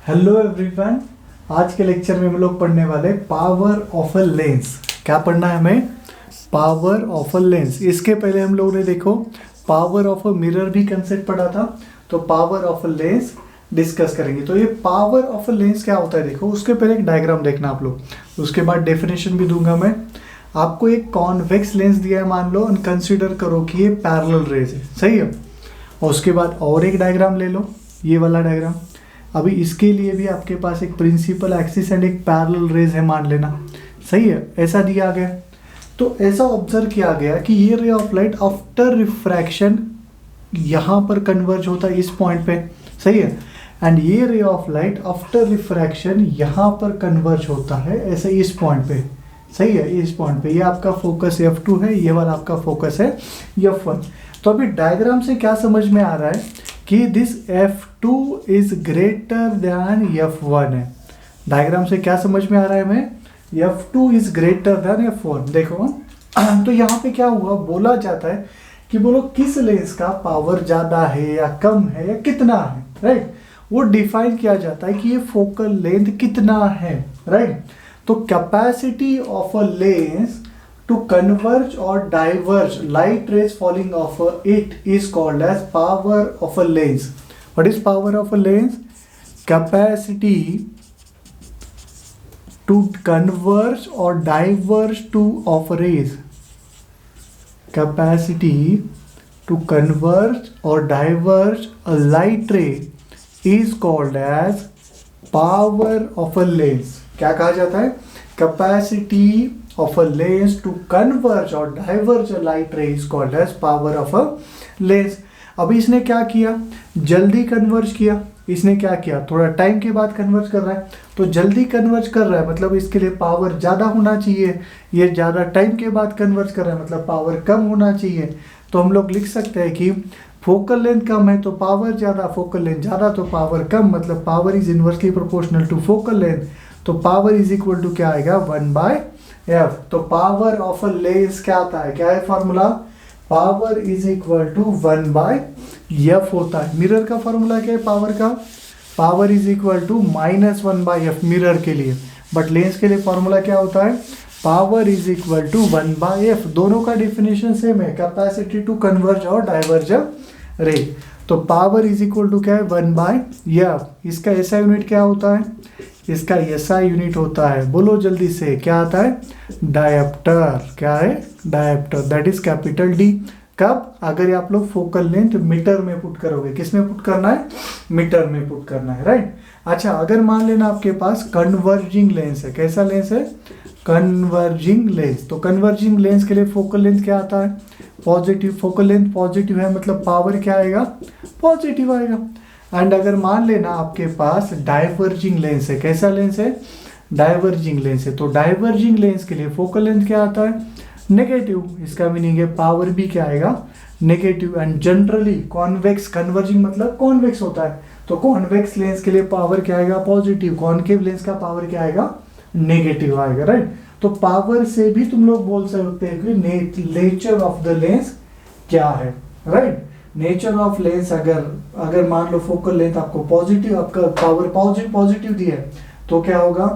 Hello everyone, आज के lecture में हम लोग पढ़ने वाले पावर ऑफ अ लेंस। क्या पढ़ना है हमें? Power of a lens. इसके पहले हम लोगों ने देखो पावर ऑफ अ मिरर भी कंसेप्ट पढ़ा था, तो power of a lens discuss करेंगे। तो ये पावर ऑफ अ लेंस क्या होता है देखो, उसके पहले एक डायग्राम देखना आप लोग, उसके बाद डेफिनेशन भी दूंगा मैं। आपको एक कॉन्वेक्स लेंस दिया है मान लो, और कंसिडर करो कि ये पैरेलल रेज है, सही है। और उसके बाद और एक डायग्राम ले लो, ये वाला डायग्राम। अभी इसके लिए भी आपके पास एक प्रिंसिपल एक्सिस एंड एक पैरेलल रेज है मान लेना, सही है, ऐसा दिया गया। तो ऐसा ऑब्जर्व किया गया कि ये ray of light after refraction यहाँ पर कन्वर्ज होता है इस पॉइंट पे, सही है। एंड ये ray of light after refraction यहाँ पर कन्वर्ज होता है ऐसे इस पॉइंट पे, सही है, इस पॉइंट पे। ये आपका फोकस F2 है, ये वाला आपका फोकस है F1। तो अभी डायग्राम से क्या समझ में आ रहा है कि this F2 is greater than F1 है। डायग्राम से क्या समझ में आ रहा है हमें? F2 is greater than F1। देखो तो यहाँ पे क्या हुआ, बोला जाता है कि बोलो किस लेंस का पावर ज्यादा है या कम है या कितना है, राइट। वो डिफाइन किया जाता है कि ये फोकल लेंथ कितना है, राइट। तो capacity of a lens to converge or diverge light rays falling off it is called as power of a lens. What is power of a lens? Capacity to converge or diverge of rays. Capacity to converge or diverge a light ray is called as power of a lens. क्या कहा जाता है? Capacity of a lens to converge or diverge a light ray is called as power of a lens. अभी इसने क्या किया, जल्दी converge किया। इसने क्या किया, थोड़ा टाइम के बाद कन्वर्ज कर रहा है। तो जल्दी कन्वर्ज कर रहा है मतलब इसके लिए पावर ज़्यादा होना चाहिए। ये ज़्यादा टाइम के बाद कन्वर्ज कर रहा है मतलब पावर कम होना चाहिए। तो हम लोग लिख सकते हैं कि फोकल लेंथ कम है तो पावर ज़्यादा, फोकल लेंथ ज़्यादा तो पावर कम, मतलब power is inversely proportional to focal length. तो पावर इज इक्वल टू क्या आएगा, 1/f। तो पावर ऑफ अ लेंस क्या आता है, क्या है formula? Power is equal to 1/f होता है। मिरर का फॉर्मूला क्या है पावर का? Power is equal to -1/f mirror के लिए। बट लेंस के लिए फॉर्मूला क्या होता है? Power is equal to 1/f। दोनों का डेफिनेशन सेम है, कैपेसिटी टू कन्वर्ज और डाइवर्ज रे। तो पावर इज इक्वल टू क्या है, 1/f। इसका ऐसा यूनिट क्या होता है? इसका ऐसा यूनिट होता है, बोलो जल्दी से, क्या आता है? डायप्टर। क्या है? Dioptre, that is capital D. कब? अगर आप लोग फोकल लेंथ मीटर में पुट करोगे। किस में पुट करना है? मीटर में पुट करना है, राइट। अच्छा, अगर मान लेना आपके पास कन्वर्जिंग लेंस है। कैसा लेंस है? Converging lens. तो कन्वर्जिंग लेंस के लिए फोकल लेंथ क्या आता है? पॉजिटिव। फोकल लेंथ पॉजिटिव है मतलब पावर क्या आएगा? पॉजिटिव आएगा। एंड अगर मान लेना आपके पास डाइवर्जिंग लेंस है। कैसा लेंस है? डाइवर्जिंग लेंस है। तो डाइवर्जिंग लेंस के लिए फोकल लेंथ क्या आता है? नेगेटिव। इसका मीनिंग है पावर भी क्या आएगा? Negative. And generally convex, converging मतलब कॉन्वेक्स होता है, तो कॉन्वेक्स लेंस के लिए पावर क्या आएगा? पॉजिटिव। कॉन्केव लेंस का पावर क्या आएगा? नेगेटिव आएगा, राइट। तो पावर से भी तुम लोग बोल सकते हैं कि नेचर ऑफ द लेंस क्या है, राइट। नेचर ऑफ लेंस अगर मान लो फोकल लेंथ आपको पॉजिटिव, आपका पावर पॉजिटिव दिया है, तो क्या होगा?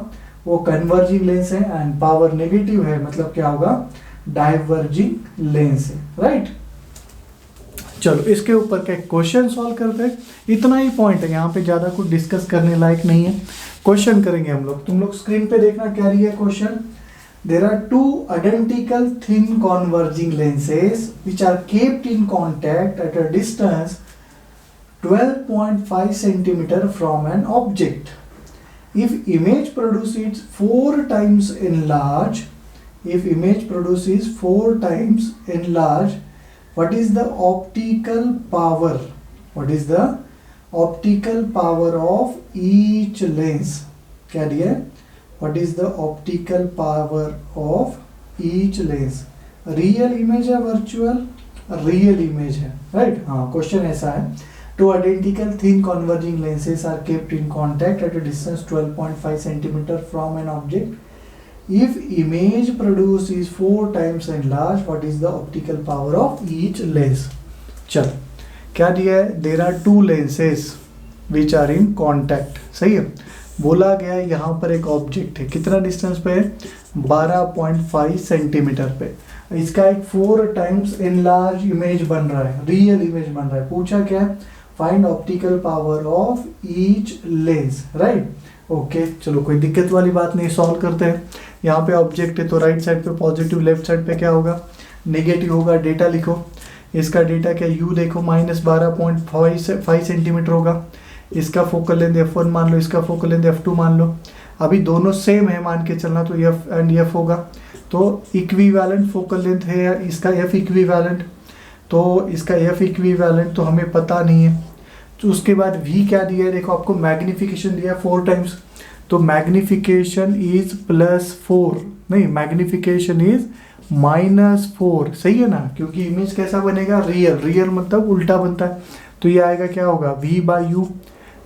वो कन्वर्जिंग लेंस है। एंड पावर नेगेटिव है मतलब क्या होगा? डाइवर्जिंग लेंस है, राइट। चलो इसके ऊपर का क्वेश्चन सॉल्व करते हैं। इतना ही पॉइंट है, यहाँ पे ज्यादा कुछ डिस्कस करने लायक नहीं है। क्वेश्चन करेंगे हम लोग। तुम लोग स्क्रीन पे देखना क्या रही है question. There are two identical thin converging lenses which are kept in contact at a distance 12.5 centimeter from an object. If image produces 4 times enlarge, what is the optical power? What is the optical power of each lens? क्या दिया है? What is the optical power of each lens? Real image है virtual? Real image है, right? हाँ, question ऐसा है। Two identical thin converging lenses are kept in contact at a distance 12.5 centimeter from an object. If image produced is 4 times enlarged, what is the optical power of each lens? चलो क्या दिया है? There are two lenses. Which are in contact. सही है। बोला गया यहाँ पर एक ऑब्जेक्ट है, कितना डिस्टेंस पे है, 12.5 सेंटीमीटर पे। इसका एक 4 टाइम्स एनलार्ज इमेज बन रहा है, रियल इमेज बन रहा है। पूछा क्या है, find optical power of each lens, right. Okay चलो कोई दिक्कत वाली बात नहीं, सॉल्व करते हैं। यहाँ पे ऑब्जेक्ट है तो राइट साइड पे पॉजिटिव, लेफ्ट साइड पे क्या होगा, नेगेटिव होगा। डेटा लिखो, इसका डेटा क्या, यू देखो -12.5 सेंटीमीटर होगा। इसका फोकल लेंथ f1 मान लो, इसका फोकल लेंथ f2 मान लो। अभी दोनों सेम है मान के चलना, तो f एंड f होगा। तो इक्विवेलेंट फोकल लेंथ है इसका f इक्विवेलेंट, तो इसका f इक्विवेलेंट तो हमें पता नहीं है। तो उसके बाद v क्या दिया है, देखो आपको मैग्निफिकेशन दिया है 4 टाइम्स, तो मैग्निफिकेशन इज +4, नहीं मैग्निफिकेशन इज -4। सही है ना, क्योंकि इमेज कैसा बनेगा, रियल। रियल मतलब उल्टा बनता है, तो ये आएगा क्या होगा, v/u।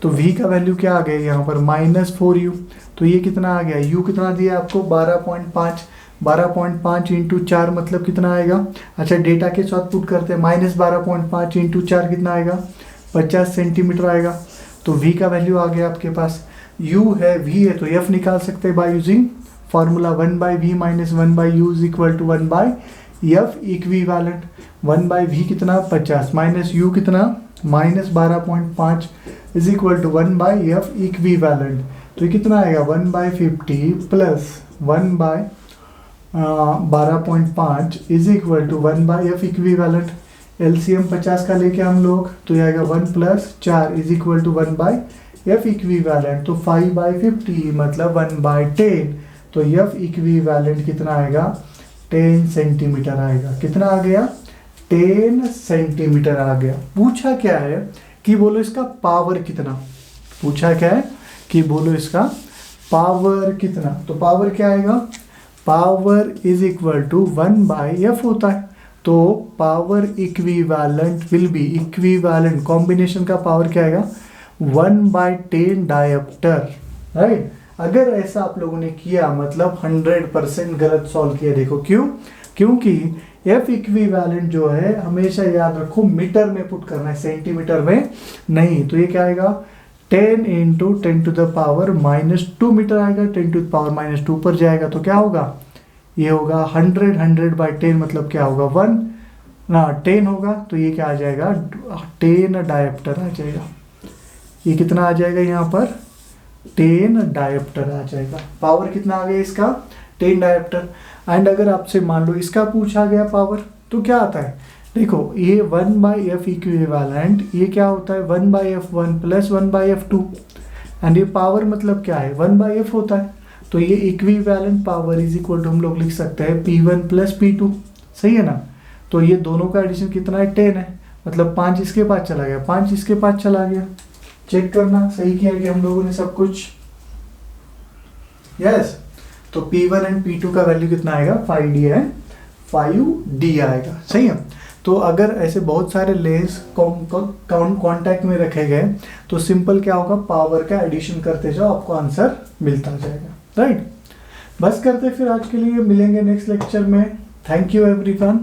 तो v का वैल्यू क्या आ गया यहाँ पर, -4u। तो ये कितना आ गया, u कितना दिया आपको, 12.5। 12.5 इंटू 4 मतलब कितना आएगा, अच्छा डेटा के साथ पुट करते हैं, -12.5 इंटू 4 कितना आएगा, 50 सेंटीमीटर आएगा। तो v का वैल्यू आ गया आपके पास। u है, v है, तो f निकाल सकते हैं by using formula 1/v - 1/u is equal to 1/f equivalent. 1/v कितना, 50 माइनस u कितना, -12.5 is equal to 1/f equivalent. तो ये कितना आएगा, 1/50 plus 1/12.5 is equal to 1/f equivalent. LCM 50 का लेके हम लोग, तो ये आएगा 1 + 4 is equal to 1/f equivalent. तो 5/50 मतलब 1/10, तो f इक्विवेलेंट कितना आएगा, 10 सेंटीमीटर आएगा। कितना आ गया, 10 सेंटीमीटर आ गया। पूछा क्या है कि बोलो इसका पावर कितना, पूछा क्या है कि बोलो इसका पावर कितना। तो पावर क्या आएगा, power is equal to 1/f होता है। तो power equivalent will be, equivalent combination का पावर क्या आएगा, 1/10 डायोप्टर, राइट। अगर ऐसा आप लोगों ने किया मतलब 100% गलत सॉल्व किया। देखो क्यों, क्योंकि f इक्विवेलेंट जो है हमेशा याद रखो मीटर में पुट करना है, सेंटीमीटर में नहीं। तो ये क्या आएगा, 10 इंटू 10⁻⁻2 मीटर आएगा, 10⁻⁻2 पर जाएगा तो क्या होगा, ये होगा 100/10 मतलब क्या होगा, 1 ना 10 होगा। तो ये क्या आ जाएगा, 10 डायोप्टर आ जाएगा। ये कितना आ जाएगा यहाँ पर, 10 डायोप्टर आ जाएगा। पावर कितना आ गया इसका, 10 डायोप्टर। एंड अगर आपसे मान लो इसका पूछा गया पावर, तो क्या आता है, देखो ये 1/f इक्विवेलेंट, ये क्या होता है 1/f1 प्लस 1/f2। एंड ये पावर मतलब क्या है, 1/f होता है। तो ये equivalent power is equal to हम लोग लिख सकते हैं P1 + P2। सही है ना। तो ये दोनों का एडिशन कितना है, 10 है, मतलब 5 इसके पास चला गया, 5 इसके पास चला गया। चेक करना सही किया कि हम लोगों ने सब कुछ, यस। तो P1 एंड P2 का वैल्यू कितना आएगा, 5D है, 5D आएगा। सही है। तो अगर ऐसे बहुत सारे लेंस कॉन्टैक्ट में रखे गए तो सिंपल क्या होगा, पावर का एडिशन करते जाओ, आपको आंसर मिलता जाएगा, राइट। बस करते फिर आज के लिए, मिलेंगे नेक्स्ट लेक्चर में। Thank you everyone.